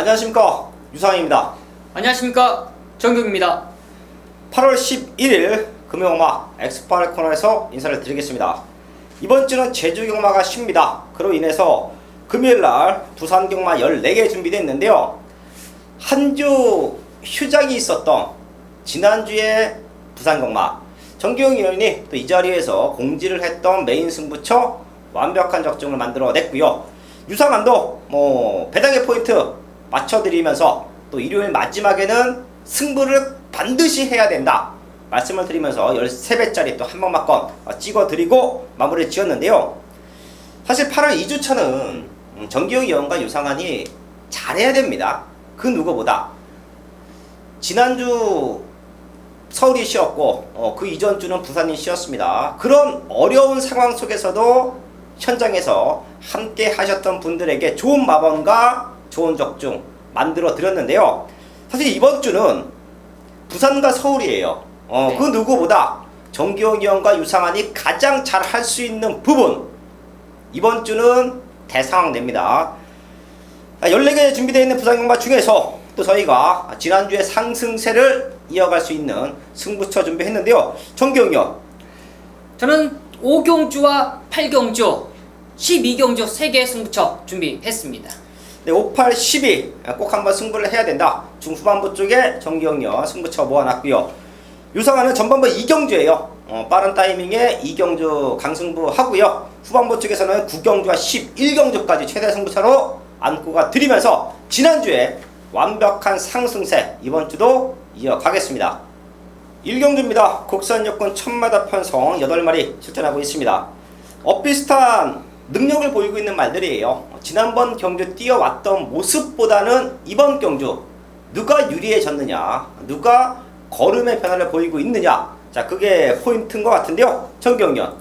안녕하십니까, 유상입니다. 안녕하십니까, 정경입니다. 8월 11일 금요경마 엑스파일 코너에서 인사를 드리겠습니다. 이번 주는 제주경마가 쉽니다. 그로 인해서 금요일날 부산경마 14개 준비되어 있는데요, 한 주 휴장이 있었던 지난주에 부산경마 정기용 위원이 또 이 자리에서 공지를 했던 메인 승부처 완벽한 적중을 만들어냈고요. 유상한도 배당의 포인트 맞춰드리면서 또 일요일 마지막에는 승부를 반드시 해야 된다 말씀을 드리면서 13배짜리 또 한방막건 찍어드리고 마무리를 지었는데요. 사실 8월 2주차는 정기용 위원과 유상한이 잘해야 됩니다. 그 누구보다 지난주 서울이 쉬었고 그 이전 주는 부산이 쉬었습니다. 그런 어려운 상황 속에서도 현장에서 함께 하셨던 분들에게 좋은 마방과 좋은 적중 만들어 드렸는데요. 사실 이번 주는 부산과 서울이에요. 네. 그 누구보다 정기용 위원과 유상한이 가장 잘 할 수 있는 부분, 이번 주는 대상황 냅니다. 14개 준비되어 있는 부산경마 중에서 또 저희가 지난주에 상승세를 이어갈 수 있는 승부처 준비했는데요. 정기용 위원, 저는 5경주와 8경주, 12경주 3개 승부처 준비했습니다. 네, 5, 8, 12 꼭 한번 승부를 해야 된다. 중후반부 쪽에 정기용 위원 승부처 모아놨고요. 유상한은 전반부 2경주예요. 빠른 타이밍에 2경주 강승부 하고요. 후반부 쪽에서는 9경주와 11경주까지 최대 승부차로 안고가 드리면서 지난주에 완벽한 상승세 이번 주도 이어가겠습니다. 1경주입니다. 국산 여권 1000m 편성 8마리 출전하고 있습니다. 비슷한 능력을 보이고 있는 말들이에요. 지난번 경주 뛰어왔던 모습보다는 이번 경주 누가 유리해졌느냐, 누가 걸음의 변화를 보이고 있느냐, 자, 그게 포인트인 것 같은데요. 정기용 위원,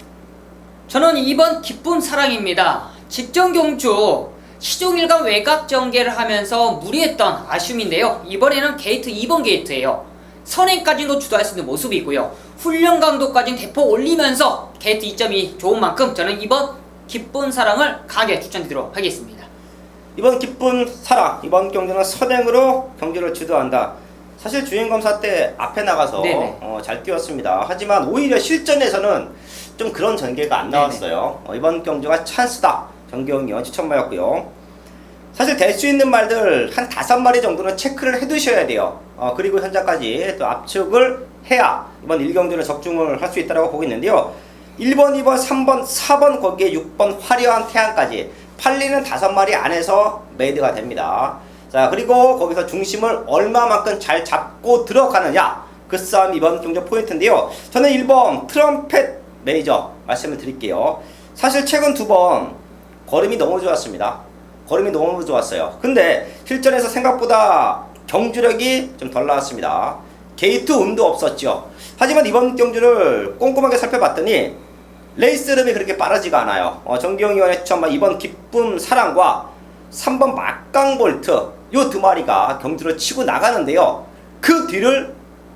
저는 이번 기쁜 사랑입니다. 직전 경주 시종일관 외곽 전개를 하면서 무리했던 아쉬움인데요. 이번에는 게이트 2번 게이트예요. 선행까지도 주도할 수 있는 모습이고요. 훈련 강도까지 대폭 올리면서 게이트 2.2 좋은 만큼 저는 이번 기쁜 사랑을 강하게 추천드리도록 하겠습니다. 이번 기쁜 사랑, 이번 경주는 선행으로 경주를 주도한다. 사실 주행검사 때 앞에 나가서 잘 뛰었습니다. 하지만 오히려 실전에서는 좀 그런 전개가 안 나왔어요. 이번 경주가 찬스다. 정기용 위원 추천마였고요. 사실 될 수 있는 말들 한 5마리 정도는 체크를 해두셔야 돼요. 그리고 현장까지 또 압축을 해야 이번 1경주는 적중을 할 수 있다고 보고 있는데요. 1번, 2번, 3번, 4번, 거기에 6번 화려한 태양까지 팔리는 5마리 안에서 메이드가 됩니다. 자, 그리고 거기서 중심을 얼마만큼 잘 잡고 들어가느냐, 그 싸움 이번 경주 포인트인데요. 저는 1번 트럼펫 매니저 말씀을 드릴게요. 사실 최근 2번 걸음이 너무 좋았습니다. 걸음이 너무 좋았어요. 근데 실전에서 생각보다 경주력이 좀 덜 나왔습니다. 게이트 운도 없었죠. 하지만 이번 경주를 꼼꼼하게 살펴봤더니 레이스 흐름이 그렇게 빠르지가 않아요. 정기용 위원의 추천 이번 기쁨 사랑과 3번 막강볼트 요 2마리가 경주를 치고 나가는데요. 그 뒤를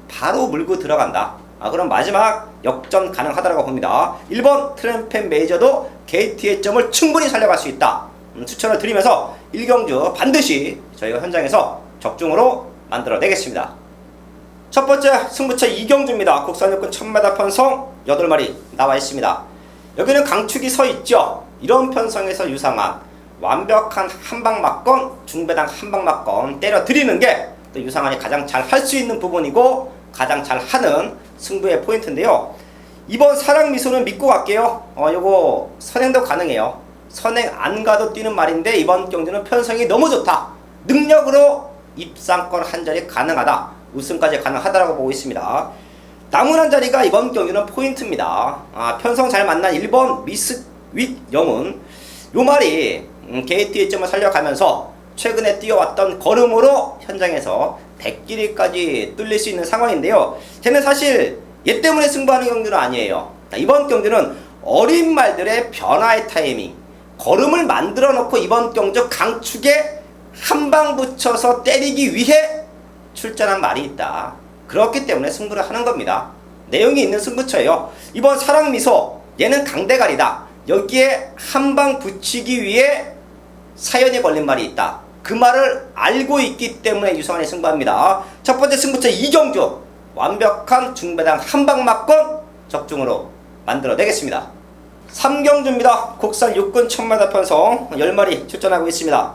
바로 물고 들어간다. 그럼 마지막 역전 가능하다고 봅니다. 1번 트램펜 메이저도 게이트의 점을 충분히 살려갈 수 있다. 추천을 드리면서 1경주 반드시 저희가 현장에서 적중으로 만들어내겠습니다. 첫 번째 승부처 2경주입니다. 국산여권 1000m 편성 8마리 나와 있습니다. 여기는 강축이 서 있죠. 이런 편성에서 유상한 완벽한 한방막건, 중배당 한방막건 때려 드리는 게 또 유상한이 가장 잘 할 수 있는 부분이고 가장 잘 하는 승부의 포인트인데요. 이번 사랑미소는 믿고 갈게요. 요거 선행도 가능해요. 선행 안 가도 뛰는 말인데 이번 경주는 편성이 너무 좋다. 능력으로 입상권 한 자리 가능하다. 우승까지 가능하다라고 보고 있습니다. 남은 한 자리가 이번 경주는 포인트입니다. 편성 잘 만난 1번 미스 윗 영은 요 말이 게이트 1점을 살려가면서 최근에 뛰어왔던 걸음으로 현장에서 100길이까지 뚫릴 수 있는 상황인데요. 쟤는 사실 얘 때문에 승부하는 경주는 아니에요. 이번 경주는 어린 말들의 변화의 타이밍, 걸음을 만들어 놓고 이번 경주 강축에 한 방 붙여서 때리기 위해 출전한 말이 있다. 그렇기 때문에 승부를 하는 겁니다. 내용이 있는 승부처예요. 이번 사랑미소 얘는 강대가리다. 여기에 한 방 붙이기 위해 사연이 걸린 말이 있다. 그 말을 알고 있기 때문에 유성환이 승부합니다. 첫 번째 승부처 이경주 완벽한 중배당 한방막권 적중으로 만들어내겠습니다. 3경주입니다. 국산 육군 1000m 편성 10마리 출전하고 있습니다.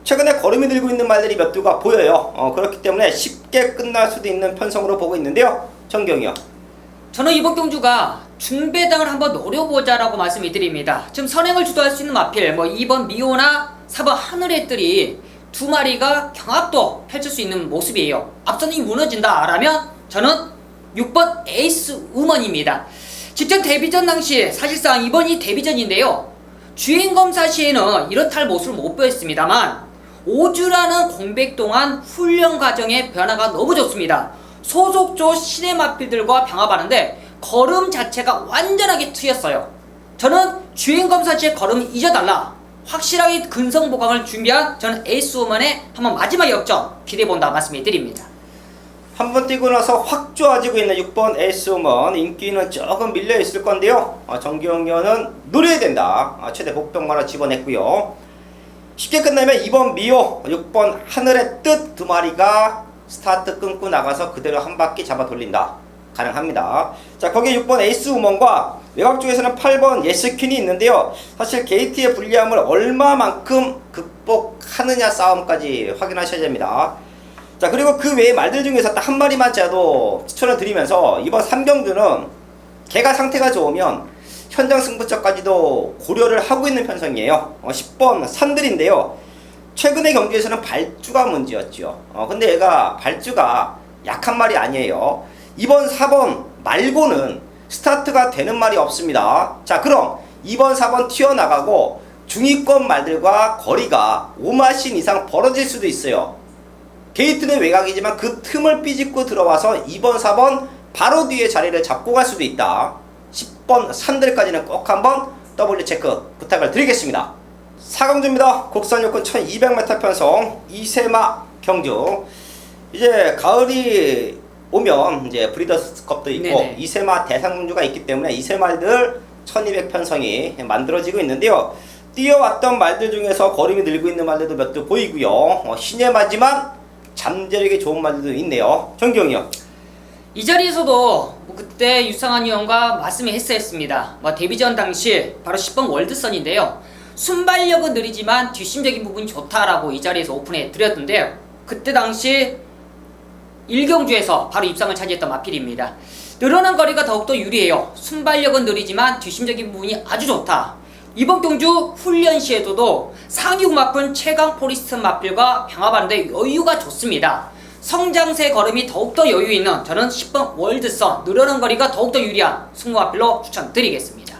최근에 걸음이 들고 있는 말들이 몇 두가 보여요. 그렇기 때문에 쉽게 끝날 수도 있는 편성으로 보고 있는데요. 정경이요. 저는 이번 경주가 중배당을 한번 노려보자라고 말씀을 드립니다. 지금 선행을 주도할 수 있는 마필 2번 미호나 4번 하늘의 뜰이 두 마리가 경합도 펼칠 수 있는 모습이에요. 앞선이 무너진다 라면 저는 6번 에이스 우먼입니다. 직전 데뷔전 당시 사실상 이번이 데뷔전인데요. 주행검사 시에는 이렇다 할 모습을 못 보였습니다만 5주라는 공백 동안 훈련 과정의 변화가 너무 좋습니다. 소속조 신의 마필들과 병합하는데 걸음 자체가 완전하게 트였어요. 저는 주행검사 시의 걸음을 잊어달라, 확실하게 근성보강을 준비한 저는 에이스우먼의 한번 마지막 역전 기대해본다 말씀을 드립니다. 한번 뛰고 나서 확 좋아지고 있는 6번 에이스우먼, 인기는 조금 밀려있을 건데요. 정경현은 노려야 된다. 최대 복병만을 집어냈고요. 쉽게 끝나면 2번 미호, 6번 하늘의 뜻 두 마리가 스타트 끊고 나가서 그대로 한 바퀴 잡아 돌린다. 가능합니다. 자, 거기에 6번 에이스우먼과 외곽 쪽에서는 8번 예스퀸이 있는데요. 사실 게이트의 불리함을 얼마만큼 극복하느냐 싸움까지 확인하셔야 됩니다. 자, 그리고 그 외의 말들 중에서 딱 한 마리만 짜도 추천을 드리면서 이번 3경주는 개가 상태가 좋으면 현장 승부처까지도 고려를 하고 있는 편성이에요. 10번 산들인데요. 최근의 경기에서는 발주가 문제였죠. 근데 얘가 발주가 약한 말이 아니에요. 2번 4번 말고는 스타트가 되는 말이 없습니다. 자, 그럼 2번 4번 튀어나가고 중위권 말들과 거리가 5마신 이상 벌어질 수도 있어요. 게이트는 외곽이지만 그 틈을 삐집고 들어와서 2번 4번 바로 뒤에 자리를 잡고 갈 수도 있다. 10번 산들까지는 꼭 한번 W 체크 부탁을 드리겠습니다. 4경주입니다. 국산 요건 1200m 편성 이세마 경주. 이제 가을이 오면 이제 브리더스컵도 있고 네네. 이세마 대상공주가 있기 때문에 이세마들 1200 편성이 만들어지고 있는데요. 뛰어왔던 말들 중에서 걸음이 늘고 있는 말들도 몇 두 보이고요. 신의 마지막 잠재력이 좋은 말들도 있네요. 정경이요. 이 자리에서도 그때 유상한 의원과 말씀을 했었습니다. 데뷔전 당시 바로 10번 월드선인데요. 순발력은 느리지만 뒷심적인 부분이 좋다라고 이 자리에서 오픈해 드렸던데요. 그때 당시 1경주에서 바로 입상을 차지했던 마필입니다. 늘어난 거리가 더욱더 유리해요. 순발력은 느리지만 뒷심적인 부분이 아주 좋다. 이번 경주 훈련 시에도 상륙 마필 최강 포리스트 마필과 병합하는데 여유가 좋습니다. 성장세 걸음이 더욱더 여유 있는 저는 10번 월드선, 늘어난 거리가 더욱더 유리한 승무 마필로 추천드리겠습니다.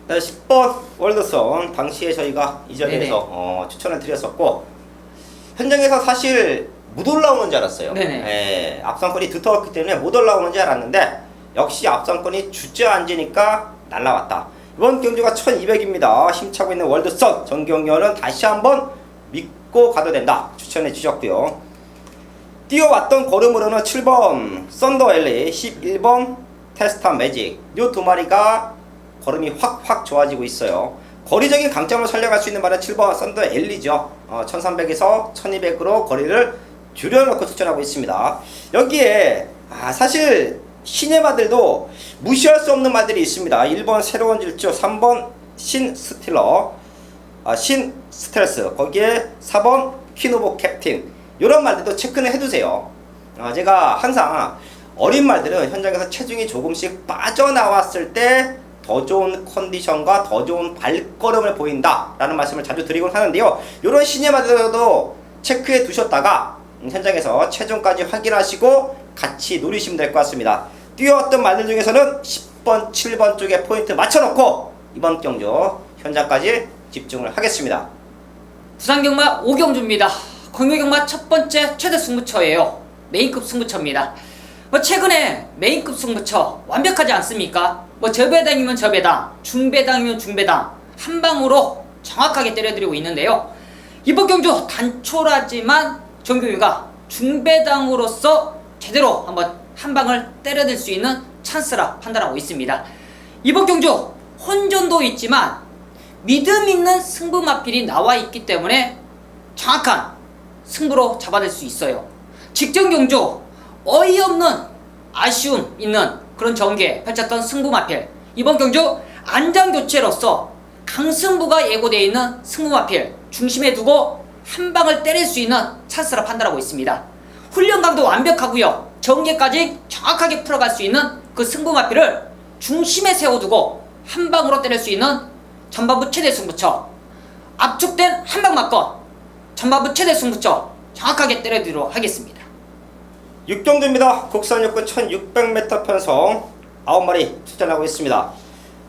네, 10번 월드선 당시에 저희가 이 자리에서 추천을 드렸었고 현장에서 사실 못 올라오는 줄 알았어요. 예, 앞선권이 두터웠기 때문에 못 올라오는 줄 알았는데 역시 앞선권이 주저앉으니까 날라왔다. 이번 경주가 1200입니다. 힘차고 있는 월드선 정경련은 다시 한번 믿고 가도 된다 추천해 주셨고요. 뛰어왔던 걸음으로는 7번 썬더 엘리, 11번 테스타 매직 이 두 마리가 걸음이 확 좋아지고 있어요. 거리적인 강점을 살려갈 수 있는 말은 7번 썬더 엘리죠. 1300에서 1200으로 거리를 줄여놓고 추천하고 있습니다. 여기에 사실 신의 마들도 무시할 수 없는 말들이 있습니다. 1번 새로운 질주, 3번 신 스틸러, 신 스텔스, 거기에 4번 퀸오브 캡틴, 이런 말들도 체크는 해두세요. 제가 항상 어린 말들은 현장에서 체중이 조금씩 빠져나왔을 때 더 좋은 컨디션과 더 좋은 발걸음을 보인다 라는 말씀을 자주 드리곤 하는데요. 이런 신의 말들도 체크해 두셨다가 현장에서 체중까지 확인하시고 같이 노리시면 될 것 같습니다. 뛰어왔던 말들 중에서는 10번, 7번 쪽에 포인트 맞춰놓고 이번 경주 현장까지 집중을 하겠습니다. 부산경마 5경주입니다. 광명경마 첫 번째 최대 승부처예요. 메인급 승부처입니다. 최근에 메인급 승부처 완벽하지 않습니까? 저배당이면 저배당, 중배당이면 중배당 한 방으로 정확하게 때려드리고 있는데요. 이번 경주 단촐하지만 정규유가 중배당으로서 제대로 한번 한 방을 때려들 수 있는 찬스라 판단하고 있습니다. 이번 경주 혼전도 있지만 믿음 있는 승부 마필이 나와 있기 때문에 정확한 승부로 잡아낼 수 있어요. 직전 경주 어이없는 아쉬움 있는 그런 전개 펼쳤던 승부마필, 이번 경주 안장교체로서 강승부가 예고되어 있는 승부마필 중심에 두고 한 방을 때릴 수 있는 찬스라 판단하고 있습니다. 훈련감도 완벽하고요. 전개까지 정확하게 풀어갈 수 있는 그 승부마필을 중심에 세워두고 한 방으로 때릴 수 있는 전반부 최대 승부처, 압축된 한 방 맞건 전반부 최대 승부처 정확하게 때려드리도록 하겠습니다. 6경주입니다. 국산 육군 1600m 편성 9마리 출전하고 있습니다.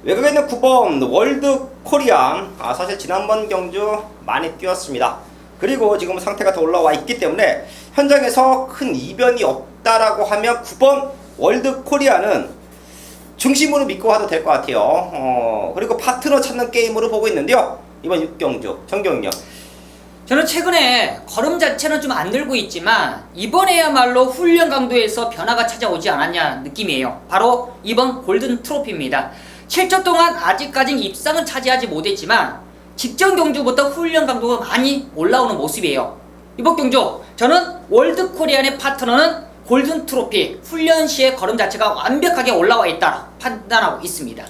외곽에 있는 9번 월드 코리안, 사실 지난번 경주 많이 뛰었습니다. 그리고 지금 상태가 더 올라와 있기 때문에 현장에서 큰 이변이 없다라고 하면 9번 월드 코리안은 중심으로 믿고 와도 될 것 같아요. 그리고 파트너 찾는 게임으로 보고 있는데요. 이번 6경주 정경이요. 저는 최근에 걸음 자체는 좀 안 늘고 있지만 이번에야말로 훈련 강도에서 변화가 찾아오지 않았냐 느낌이에요. 바로 이번 골든 트로피입니다. 7주 동안 아직까진 입상은 차지하지 못했지만 직전 경주부터 훈련 강도가 많이 올라오는 모습이에요. 이번 경주 저는 월드 코리안의 파트너는 골든 트로피 훈련 시의 걸음 자체가 완벽하게 올라와 있다 판단하고 있습니다.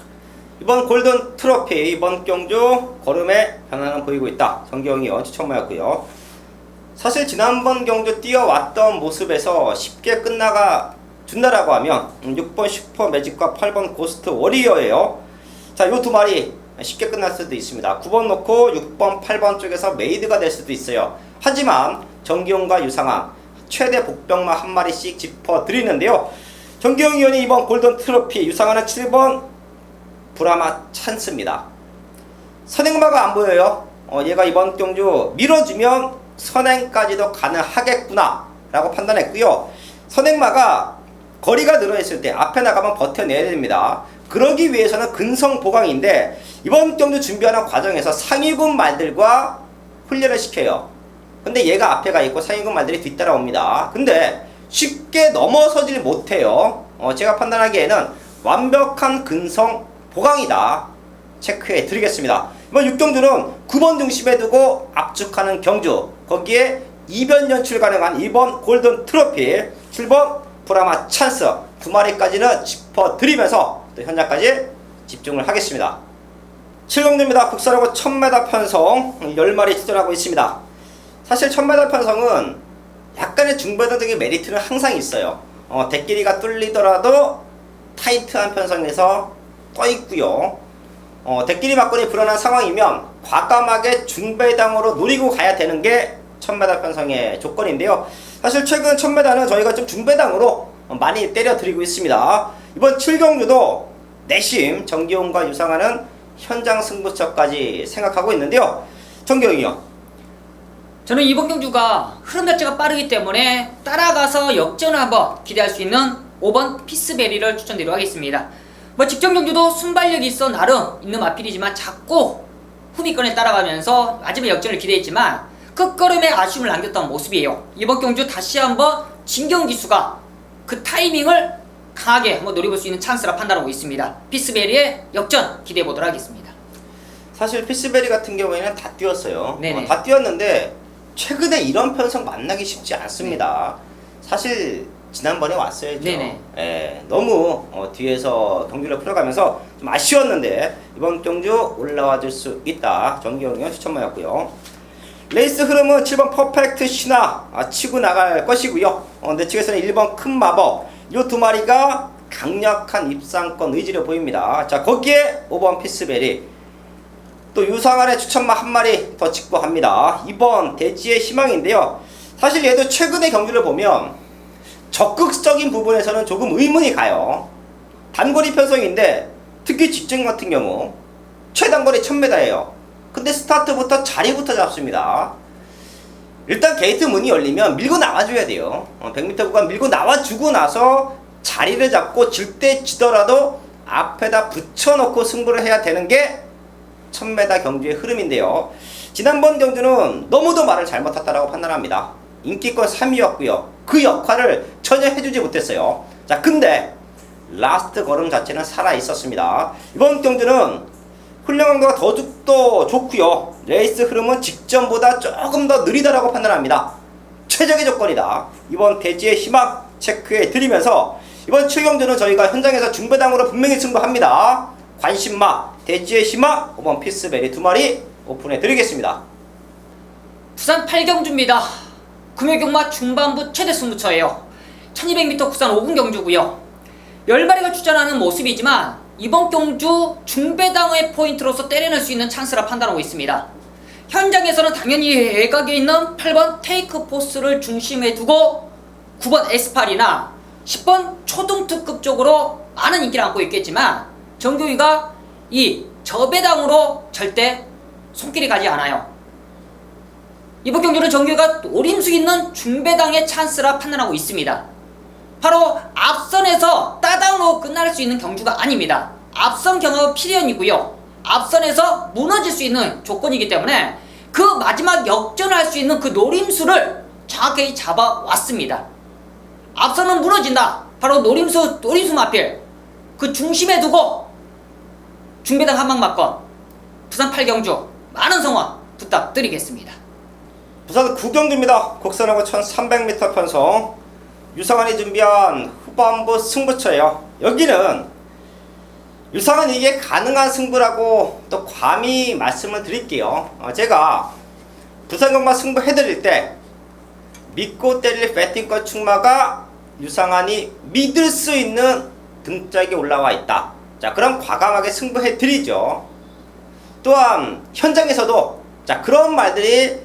이번 골든 트로피 이번 경주 걸음에 변화는 보이고 있다. 정경이요 추천마였고요. 사실 지난번 경주 뛰어왔던 모습에서 쉽게 끝나가 준다라고 하면 6번 슈퍼 매직과 8번 고스트 워리어예요. 자, 요 두 마리 쉽게 끝날 수도 있습니다. 9번 놓고 6번 8번 쪽에서 메이드가 될 수도 있어요. 하지만 정기용과 유상한 최대 복병만 한 마리씩 짚어드리는데요. 정기용 의원이 이번 골든 트로피, 유상한은 7번 브라마 찬스입니다. 선행마가 안 보여요. 얘가 이번 경주 밀어주면 선행까지도 가능하겠구나 라고 판단했고요. 선행마가 거리가 늘어있을 때 앞에 나가면 버텨내야 됩니다. 그러기 위해서는 근성 보강인데 이번 경주 준비하는 과정에서 상위군 말들과 훈련을 시켜요. 근데 얘가 앞에 가 있고 상위군 말들이 뒤따라옵니다. 근데 쉽게 넘어서질 못해요. 제가 판단하기에는 완벽한 근성 보강이다 체크해 드리겠습니다. 이번 6경주는 9번 중심에 두고 압축하는 경주, 거기에 이변 연출 가능한 2번 골든 트로피, 7번 브라마 찬스 두 마리까지는 짚어드리면서 또 현장까지 집중을 하겠습니다. 7경주입니다. 국산하고 1000m 편성 10마리 출전하고 있습니다. 사실 1000m 편성은 약간의 중배당적인 메리트는 항상 있어요. 대끼리가 뚫리더라도 타이트한 편성에서 떠 있고요. 대끼리 막건이 불안한 상황이면 과감하게 중배당으로 노리고 가야 되는 게 1000m 편성의 조건인데요. 사실 최근 1000m는 저희가 좀 중배당으로 많이 때려드리고 있습니다. 이번 7경주도 내심 정기용과 유상하는 현장 승부처까지 생각하고 있는데요. 정기용이요. 저는 이번 경주가 흐름 자체가 빠르기 때문에 따라가서 역전을 한번 기대할 수 있는 5번 피스베리를 추천드리도록 하겠습니다. 뭐 직전 경주도 순발력이 있어 나름 있는 마필이지만 자꾸 후미권에 따라가면서 마지막 역전을 기대했지만 끝걸음에 아쉬움을 남겼던 모습이에요. 이번 경주 다시 한번 진경기수가 그 타이밍을 강하게 한번 노려볼 수 있는 찬스라 판단하고 있습니다. 피스베리의 역전 기대해 보도록 하겠습니다. 사실 피스베리 같은 경우에는 다 뛰었어요. 네네. 다 뛰었는데 최근에 이런 편성 만나기 쉽지 않습니다. 사실 지난번에 왔어야죠. 예, 너무 뒤에서 경기를 풀어가면서 좀 아쉬웠는데 이번 경주 올라와 줄 수 있다. 정기영이 추천마였고요. 레이스 흐름은 7번 퍼펙트 신화 치고 나갈 것이고요. 내 측에서는 1번 큰 마법 이 두 마리가 강력한 입상권 의지를 보입니다. 자, 거기에 5번 피스베리 또 유상한의 추천마 한 마리 더 짚고 합니다. 2번 대지의 희망인데요. 사실 얘도 최근의 경기를 보면 적극적인 부분에서는 조금 의문이 가요. 단거리 편성인데 특히 직전 같은 경우 최단거리 1000m예요. 근데 스타트부터 자리부터 잡습니다. 일단 게이트 문이 열리면 밀고 나와줘야 돼요. 100m 구간 밀고 나와주고 나서 자리를 잡고 질 때 지더라도 앞에다 붙여놓고 승부를 해야 되는 게 1000m 경주의 흐름인데요. 지난번 경주는 너무도 말을 잘못 탔다라고 판단합니다. 인기권 3위였고요. 그 역할을 전혀 해주지 못했어요. 자, 근데 라스트 걸음 자체는 살아 있었습니다. 이번 경주는 훈련 강도가 더 좋고요. 레이스 흐름은 직전보다 조금 더 느리다라고 판단합니다. 최적의 조건이다. 이번 대지의 희망 체크해 드리면서 이번 7경주는 저희가 현장에서 중배당으로 분명히 승부합니다. 관심마 대지의 희망 5번 피스베리 2마리 오픈해 드리겠습니다. 부산 8경주입니다. 금요경마 중반부 최대 승부처예요. 1200m 부산 5분 경주고요. 10마리가 출전하는 모습이지만 이번 경주 중배당의 포인트로서 때려낼 수 있는 찬스라 판단하고 있습니다. 현장에서는 당연히 외곽에 있는 8번 테이크 포스를 중심에 두고 9번 S8이나 10번 초등특급 쪽으로 많은 인기를 안고 있겠지만 정교이가 이 저배당으로 절대 손길이 가지 않아요. 이번 경주는 정규가 노림수 있는 중배당의 찬스라 판단하고 있습니다. 바로 앞선에서 따다운으로 끝날 수 있는 경주가 아닙니다. 앞선 경합은 필연이고요. 앞선에서 무너질 수 있는 조건이기 때문에 그 마지막 역전을 할 수 있는 그 노림수를 정확하게 잡아왔습니다. 앞선은 무너진다. 바로 노림수 마필 그 중심에 두고 중배당 한방막건 부산 8경주 많은 성원 부탁드리겠습니다. 부산 9경주입니다. 곡선하고 1300m 편성 유상환이 준비한 후반부 승부처예요. 여기는 유상환이 이게 가능한 승부라고 또 감히 말씀을 드릴게요. 제가 부산경마 승부 해드릴 때 믿고 때릴 배팅권 충마가 유상환이 믿을 수 있는 등짝에 올라와 있다. 자, 그럼 과감하게 승부해 드리죠. 또한 현장에서도 자, 그런 말들이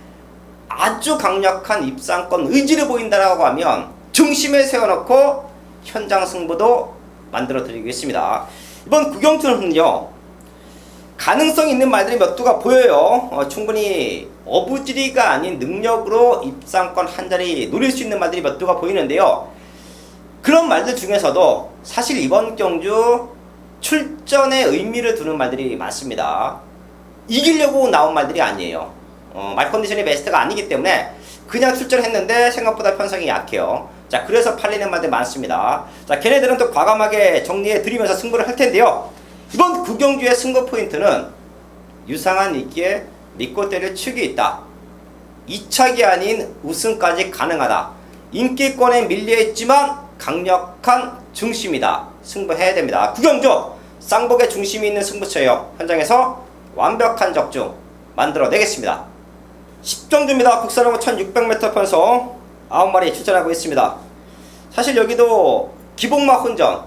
아주 강력한 입상권 의지를 보인다라고 하면 중심에 세워놓고 현장 승부도 만들어 드리겠습니다. 이번 구경주는요, 가능성 있는 말들이 몇 두가 보여요. 충분히 어부지리가 아닌 능력으로 입상권 한 자리 노릴 수 있는 말들이 몇 두가 보이는데요. 그런 말들 중에서도 사실 이번 경주 출전에 의미를 두는 말들이 많습니다. 이기려고 나온 말들이 아니에요. 말 컨디션이 베스트가 아니기 때문에 그냥 출전했는데 생각보다 편성이 약해요. 자, 그래서 팔리는 말들 많습니다. 자, 걔네들은 또 과감하게 정리해 드리면서 승부를 할 텐데요. 이번 구경주의 승부 포인트는 유상한 있기에 믿고 때릴 축이 있다. 2착이 아닌 우승까지 가능하다. 인기권에 밀려있지만 강력한 중심이다. 승부해야 됩니다. 구경주 쌍복의 중심이 있는 승부처예요. 현장에서 완벽한 적중 만들어내겠습니다. 10경주입니다. 국산하고 1600m 편성 9마리 출전하고 있습니다. 사실 여기도 기복마 혼전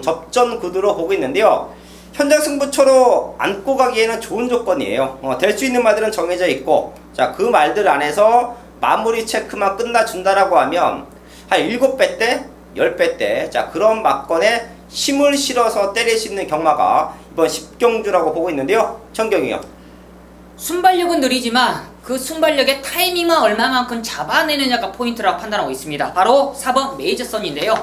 접전 구도로 보고 있는데요. 현장 승부처로 안고 가기에는 좋은 조건이에요. 될 수 있는 말들은 정해져 있고, 자, 그 말들 안에서 마무리 체크만 끝나준다라고 하면 한 7배 때 10배 때 자, 그런 막건에 힘을 실어서 때릴 수 있는 경마가 이번 10경주라고 보고 있는데요. 정경이요. 순발력은 느리지만 그 순발력의 타이밍만 얼마만큼 잡아내느냐가 포인트라고 판단하고 있습니다. 바로 4번 메이저선인데요.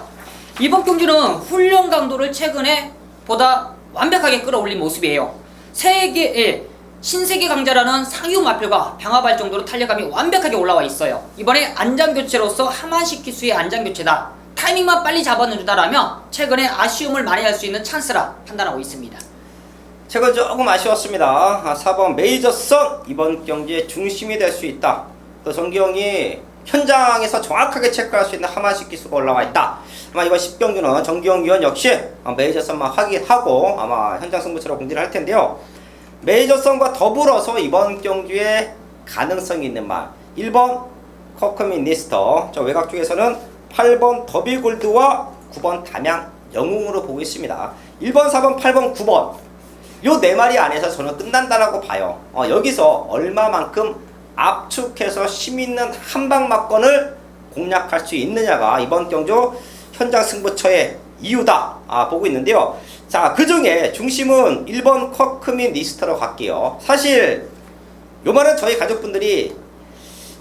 이번 경주는 훈련 강도를 최근에 보다 완벽하게 끌어올린 모습이에요. 신세계 강자라는 상유 마필과 병합할 정도로 탄력감이 완벽하게 올라와 있어요. 이번에 안장교체로서 하만식 기수의 안장교체다. 타이밍만 빨리 잡아준다라면 최근에 아쉬움을 만회할 수 있는 찬스라 판단하고 있습니다. 최근 조금 아쉬웠습니다. 4번 메이저선 이번 경기의 중심이 될 수 있다. 또 정기영이 현장에서 정확하게 체크할 수 있는 하만식 기수가 올라와 있다. 아마 이번 10경주는 정기영 위원 역시 메이저선만 확인하고 아마 현장 승부처로 공지를 할 텐데요. 메이저선과 더불어서 이번 경주에 가능성이 있는 말 1번 커크민 니스터, 저 외곽 쪽에서는 8번 더비골드와 9번 담양 영웅으로 보고 있습니다. 1번, 4번, 8번, 9번 요 4마리 안에서 저는 끝난다라고 봐요. 여기서 얼마만큼 압축해서 힘있는 한방막건을 공략할 수 있느냐가 이번 경주 현장 승부처의 이유다 보고 있는데요. 자, 그 중에 중심은 1번 커크민 리스터로 갈게요. 사실 요 말은 저희 가족분들이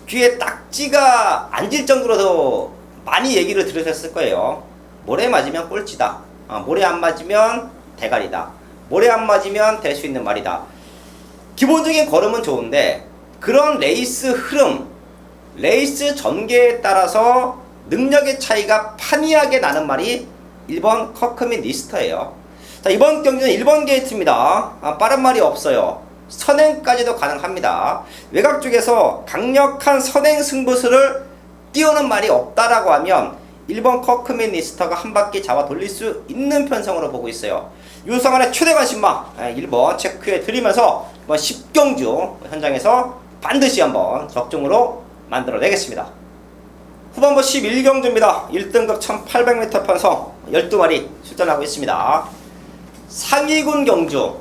귀에 딱지가 앉을 정도로 많이 얘기를 들으셨을 거예요. 모래 맞으면 꼴찌다. 모래 안 맞으면 대가리다. 모래 안 맞으면 될 수 있는 말이다. 기본적인 걸음은 좋은데 그런 레이스 흐름, 레이스 전개에 따라서 능력의 차이가 판이하게 나는 말이 1번 커크민 리스터예요. 자, 이번 경기는 1번 게이트입니다. 빠른 말이 없어요. 선행까지도 가능합니다. 외곽 쪽에서 강력한 선행 승부수를 띄우는 말이 없다라고 하면 1번 커크맨 리스터가 한 바퀴 잡아 돌릴 수 있는 편성으로 보고 있어요. 유상환의 최대 관심마 1번 체크해 드리면서 이번 10경주 현장에서 반드시 한번 적중으로 만들어내겠습니다. 후반부 11경주입니다. 1등급 1800m 편성 12마리 출전하고 있습니다. 상위군 경주,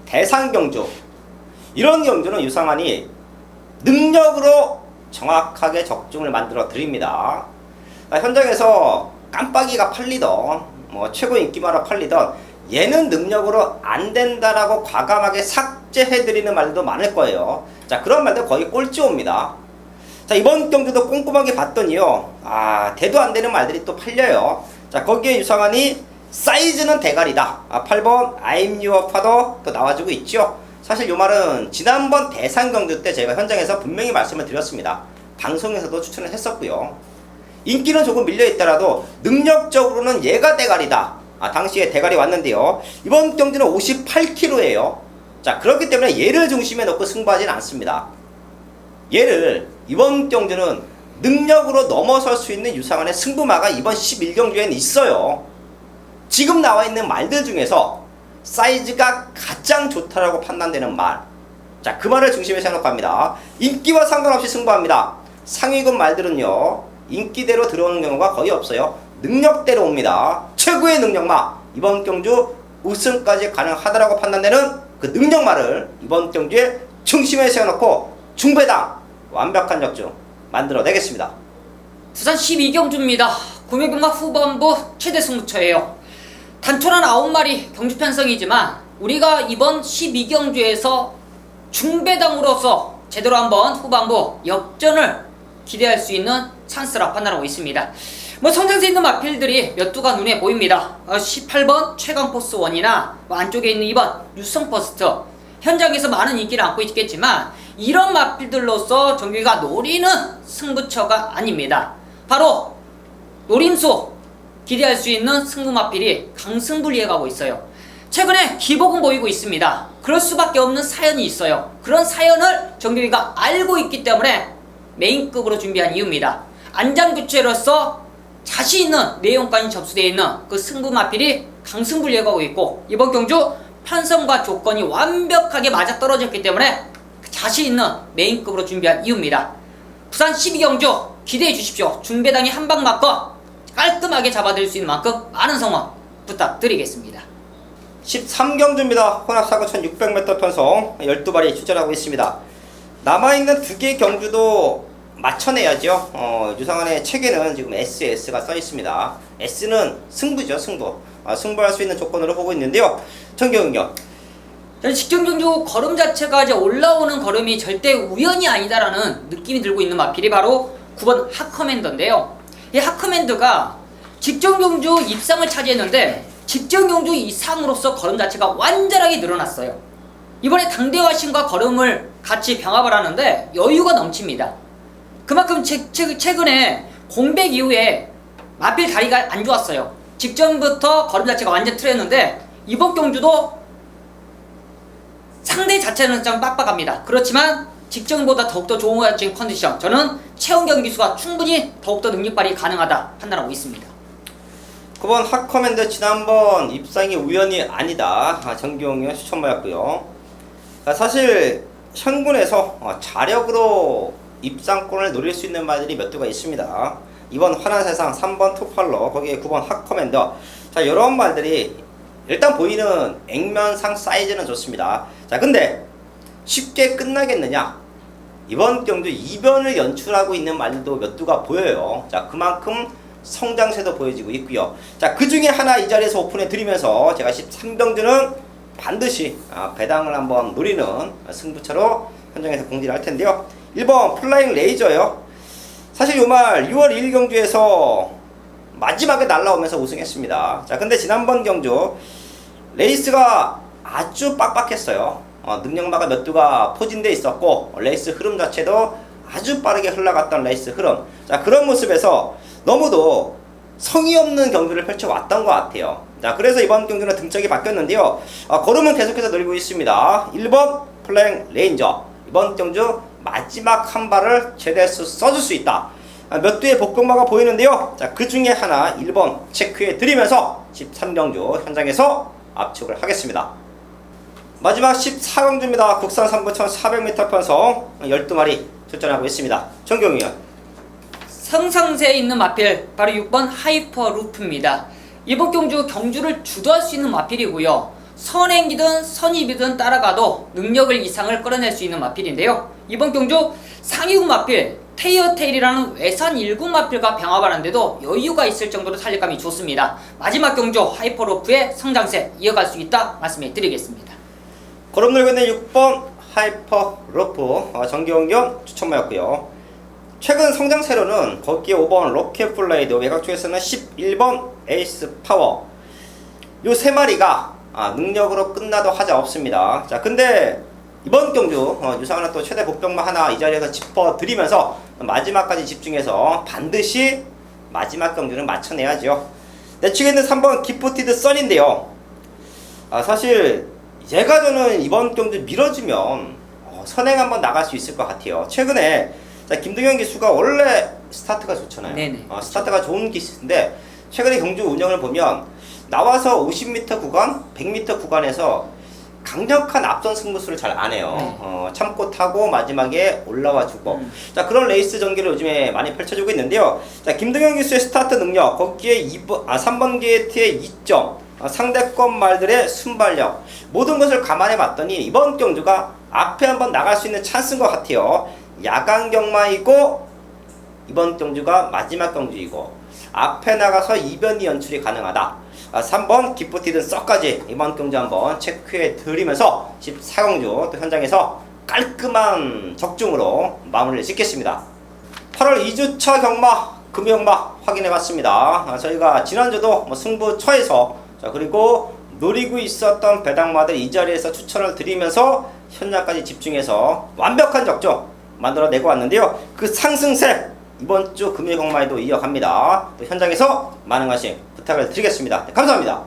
대상 경주, 이런 경주는 유상환이 능력으로 정확하게 적중을 만들어 드립니다. 현장에서 깜빡이가 팔리던 최고 인기마로 팔리던 얘는 능력으로 안 된다라고 과감하게 삭제해 드리는 말도 많을 거예요. 자, 그런 말도 거의 꼴찌옵니다. 자, 이번 경주도 꼼꼼하게 봤더니요, 대도 안 되는 말들이 또 팔려요. 자, 거기에 유상환이 사이즈는 대가리다. 8번 I'm your father 또 나와주고 있죠. 사실 이 말은 지난번 대상 경주 때 제가 현장에서 분명히 말씀을 드렸습니다. 방송에서도 추천을 했었고요. 인기는 조금 밀려있더라도 능력적으로는 얘가 대가리다. 당시에 대가리 왔는데요. 이번 경주는 58kg예요. 자, 그렇기 때문에 얘를 중심에 놓고 승부하지는 않습니다. 얘를 이번 경주는 능력으로 넘어설 수 있는 유상환의 승부마가 이번 11경주에는 있어요. 지금 나와 있는 말들 중에서 사이즈가 가장 좋다라고 판단되는 말, 자, 그 말을 중심에 세워놓고 합니다. 인기와 상관없이 승부합니다. 상위군 말들은요, 인기대로 들어오는 경우가 거의 없어요. 능력대로 옵니다. 최고의 능력마, 이번 경주 우승까지 가능하다라고 판단되는 그 능력마를 이번 경주에 중심에 세워놓고 중배당 완벽한 적중 만들어내겠습니다. 부산 12경주입니다. 구매경과 후반부 최대 승부처예요. 단촐한 9마리 경주 편성이지만 우리가 이번 12경주에서 중배당으로서 제대로 한번 후반부 역전을 기대할 수 있는 찬스라 판단하고 있습니다. 성장세 있는 마필들이 몇 두가 눈에 보입니다. 18번 최강포스1이나 안쪽에 있는 2번 유성퍼스트, 현장에서 많은 인기를 안고 있겠지만 이런 마필들로서 정규가 노리는 승부처가 아닙니다. 바로 노림수 기대할 수 있는 승부 마필이 강승불리에 가고 있어요. 최근에 기복은 보이고 있습니다. 그럴 수밖에 없는 사연이 있어요. 그런 사연을 정규가 알고 있기 때문에 메인급으로 준비한 이유입니다. 안장교체로서 자신 있는 내용까지 접수되어 있는 그 승부 마필이 강승불리에 가고 있고, 이번 경주 편성과 조건이 완벽하게 맞아떨어졌기 때문에 자신 있는 메인급으로 준비한 이유입니다. 부산 12경주 기대해 주십시오. 중배당이 한 방 맞고 깔끔하게 잡아들일 수 있는 만큼 많은 성원 부탁드리겠습니다. 13경주입니다. 혼합사고 1600m 편성 12마리 출전하고 있습니다. 남아있는 2개 경주도 맞춰내야죠. 유상환의 책에는 지금 SS가 써있습니다. S는 승부죠, 승부. 승부할 수 있는 조건으로 보고 있는데요. 정경은요? 저는 직전경주 걸음 자체가 이제 올라오는 걸음이 절대 우연이 아니다라는 느낌이 들고 있는 마필이 바로 9번 하커맨더인데요. 이 하커맨더가 직전경주 입상을 차지했는데 직전경주 이상으로서 걸음 자체가 완전하게 늘어났어요. 이번에 당대화신과 걸음을 같이 병합을 하는데 여유가 넘칩니다. 그만큼 최근에 공백 이후에 마필 다리가 안 좋았어요. 직전부터 걸음 자체가 완전 틀렸는데 이번 경주도 상대 자체는 좀 빡빡합니다. 그렇지만 직전보다 더욱더 좋아진 컨디션, 저는 체온경 기수가 충분히 더욱더 능력 발휘 가능하다 판단하고 있습니다. 9번 하커맨드 지난번 입상이 우연이 아니다. 정기용이 추천받았고요. 사실 현군에서 자력으로 입상권을 노릴 수 있는 말들이 몇 두가 있습니다. 2번 환한세상, 3번 투팔러, 거기에 9번 하커맨더. 자, 이런 말들이 일단 보이는 액면상 사이즈는 좋습니다. 자, 근데 쉽게 끝나겠느냐? 이번 경주 이변을 연출하고 있는 말들도 몇 두가 보여요. 자, 그만큼 성장세도 보여지고 있고요. 자, 그 중에 하나 이 자리에서 오픈해 드리면서 제가 13경주는 반드시 배당을 한번 노리는 승부처로 현장에서 공지를 할 텐데요. 1번 플라잉 레이저요. 사실 요 말 6월 1일 경주에서 마지막에 날라오면서 우승했습니다. 자, 근데 지난번 경주 레이스가 아주 빡빡했어요. 능력마가 몇 두가 포진돼 있었고 레이스 흐름 자체도 아주 빠르게 흘러갔던 레이스 흐름. 자, 그런 모습에서 너무도 성의 없는 경주를 펼쳐왔던 것 같아요. 자, 그래서 이번 경주는 등짝이 바뀌었는데요. 걸음은 계속해서 늘고 있습니다. 1번 플랭 레인저. 이번 경주 마지막 한 발을 제대로 써줄 수 있다. 몇 두의 복병마가 보이는데요. 자, 그 중에 하나 1번 체크해 드리면서 13경주 현장에서 압축을 하겠습니다. 마지막 14경주입니다. 국산 3부 1400m 편성 12마리 출전하고 있습니다. 정경위원. 상상세에 있는 마필 바로 6번 하이퍼 루프입니다. 이번 경주를 주도할 수 있는 마필이고요. 선행이든 선입이든 따라가도 능력을 이상을 끌어낼 수 있는 마필인데요. 이번 경주 상위군 마필 테이어테일이라는 외산 1군 마필과 병합하는데도 여유가 있을 정도로 탄력감이 좋습니다. 마지막 경주 하이퍼루프의 성장세 이어갈 수 있다 말씀해 드리겠습니다. 거름 넓은 6번 하이퍼루프 정경련 추천마였고요. 최근 성장세로는 거기에 5번 로켓플레이드, 외곽 쪽에서는 11번 에이스 파워 요 세 마리가 능력으로 끝나도 하자 없습니다. 자, 근데 이번 경주 유상은 또 최대 복병마 하나 이 자리에서 짚어드리면서 마지막까지 집중해서 반드시 마지막 경주는 맞춰내야죠. 내 측에 있는 3번 기프티드 선인데요. 사실 얘가 저는 이번 경주 밀어주면 선행 한번 나갈 수 있을 것 같아요. 최근에 김동현 기수가 원래 스타트가 좋잖아요. 네네. 스타트가 좋은 기수인데 최근에 경주 운영을 보면 나와서 50m 구간, 100m 구간에서 강력한 앞선 승부수를 잘 안 해요. 네. 참고 타고 마지막에 올라와 주고. 자, 그런 레이스 전개를 요즘에 많이 펼쳐주고 있는데요. 자, 김동현 기수의 스타트 능력, 거기에 3번 게이트의 2점, 상대권 말들의 순발력, 모든 것을 감안해 봤더니 이번 경주가 앞에 한번 나갈 수 있는 찬스인 것 같아요. 야간 경마이고 이번 경주가 마지막 경주이고 앞에 나가서 이변이 연출이 가능하다. 3번 기프티든 썩까지 이번 경주 한번 체크해 드리면서 14경주 또 현장에서 깔끔한 적중으로 마무리를 짓겠습니다. 8월 2주차 경마 금요경마 확인해 봤습니다. 저희가 지난주도 승부처에서 그리고 노리고 있었던 배당마들 이 자리에서 추천을 드리면서 현장까지 집중해서 완벽한 적중 만들어내고 왔는데요. 그 상승세 이번 주 금요경마에도 이어갑니다. 또 현장에서 많은 관심 부탁을 드리겠습니다. 감사합니다.